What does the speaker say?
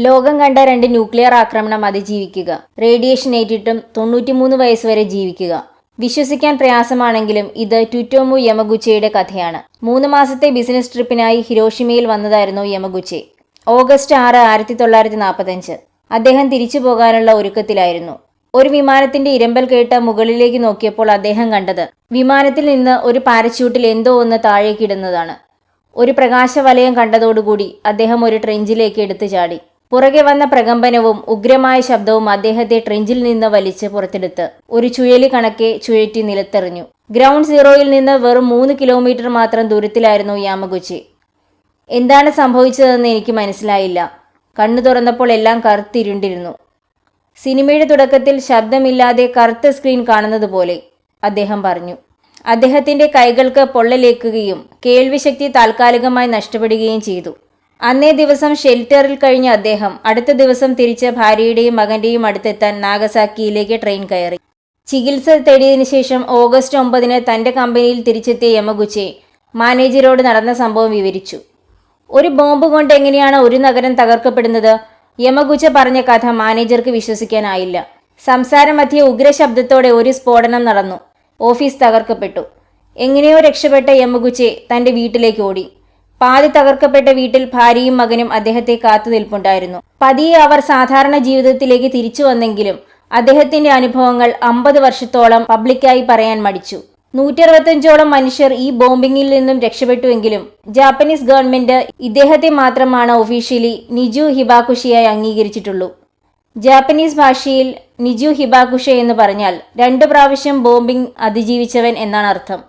ലോകം കണ്ട 2 ന്യൂക്ലിയർ ആക്രമണം അതിജീവിക്കുക. റേഡിയേഷൻ ഏറ്റിട്ടും 93 വയസ്സ് വരെ ജീവിക്കുക. വിശ്വസിക്കാൻ പ്രയാസമാണെങ്കിലും ഇത് ട്യൂറ്റോമു യമഗുച്ചിയുടെ കഥയാണ്. 3 മാസത്തെ ബിസിനസ് ട്രിപ്പിനായി ഹിരോഷിമയിൽ വന്നതായിരുന്നു യമഗുച്ചി. ഓഗസ്റ്റ് 6, 1945. അദ്ദേഹം തിരിച്ചു പോകാനുള്ള ഒരുക്കത്തിലായിരുന്നു. ഒരു വിമാനത്തിന്റെ ഇരമ്പൽ കേട്ട് മുകളിലേക്ക് നോക്കിയപ്പോൾ അദ്ദേഹം കണ്ടത് വിമാനത്തിൽ നിന്ന് ഒരു പാരച്യൂട്ടിൽ എന്തോ ഒന്ന് താഴേക്കിടുന്നതാണ്. ഒരു പ്രകാശവലയം കണ്ടതോടുകൂടി അദ്ദേഹം ഒരു ട്രെഞ്ചിലേക്ക് എടുത്തു ചാടി. പുറകെ വന്ന പ്രകമ്പനവും ഉഗ്രമായ ശബ്ദവും അദ്ദേഹത്തെ ട്രെഞ്ചിൽ നിന്ന് വലിച്ച് പുറത്തെടുത്ത് ഒരു ചുഴലി കണക്കെ ചുഴറ്റി നിലത്തെറിഞ്ഞു. ഗ്രൗണ്ട് സീറോയിൽ നിന്ന് വെറും 3 കിലോമീറ്റർ മാത്രം ദൂരത്തിലായിരുന്നു യാമഗുച്ചി. എന്താണ് സംഭവിച്ചതെന്ന് എനിക്ക് മനസ്സിലായില്ല. കണ്ണു തുറന്നപ്പോൾ എല്ലാം കറുത്തിരുണ്ടിരുന്നു. സിനിമയുടെ തുടക്കത്തിൽ ശബ്ദമില്ലാതെ കറുത്ത സ്ക്രീൻ കാണുന്നത് പോലെ, അദ്ദേഹം പറഞ്ഞു. അദ്ദേഹത്തിന്റെ കൈകൾക്ക് പൊള്ളലേക്കുകയും കേൾവിശക്തി താൽക്കാലികമായി നഷ്ടപ്പെടുകയും ചെയ്തു. അന്നേ ദിവസം ഷെൽട്ടറിൽ കഴിഞ്ഞ അദ്ദേഹം അടുത്ത ദിവസം തിരിച്ച് ഭാര്യയുടെയും മകന്റെയും അടുത്തെത്താൻ നാഗസാക്കിയിലേക്ക് ട്രെയിൻ കയറി. ചികിത്സ തേടിയതിനു ശേഷം ഓഗസ്റ്റ് 9 തന്റെ കമ്പനിയിൽ തിരിച്ചെത്തിയ യമഗുച്ചി മാനേജരോട് നടന്ന സംഭവം വിവരിച്ചു. ഒരു ബോംബ് കൊണ്ട് എങ്ങനെയാണ് ഒരു നഗരം തകർക്കപ്പെടുന്നത്? യമഗുച്ച പറഞ്ഞ കഥ മാനേജർക്ക് വിശ്വസിക്കാനായില്ല. സംസാരമധ്യേ ഉഗ്രശബ്ദത്തോടെ ഒരു സ്ഫോടനം നടന്നു. ഓഫീസ് തകർക്കപ്പെട്ടു. എങ്ങനെയോ രക്ഷപ്പെട്ട യമഗുച്ചി തന്റെ വീട്ടിലേക്ക് ഓടി. പാതി തകർക്കപ്പെട്ട വീട്ടിൽ ഭാര്യയും മകനും അദ്ദേഹത്തെ കാത്തു നിൽപ്പുണ്ടായിരുന്നു. പതിയെ അവർ സാധാരണ ജീവിതത്തിലേക്ക് തിരിച്ചു വന്നെങ്കിലും അദ്ദേഹത്തിന്റെ അനുഭവങ്ങൾ 50 വർഷത്തോളം പബ്ലിക്കായി പറയാൻ മടിച്ചു. 165ഓളം മനുഷ്യർ ഈ ബോംബിങ്ങിൽ നിന്നും രക്ഷപ്പെട്ടുവെങ്കിലും ജാപ്പനീസ് ഗവൺമെന്റ് ഇദ്ദേഹത്തെ മാത്രമാണ് ഒഫീഷ്യലി നിജു ഹിബാകുഷിയായി അംഗീകരിച്ചിട്ടുള്ളൂ. ജാപ്പനീസ് ഭാഷയിൽ നിജു ഹിബാകുഷ എന്ന് പറഞ്ഞാൽ 2 പ്രാവശ്യം ബോംബിംഗ് അതിജീവിച്ചവൻ എന്നാണ് അർത്ഥം.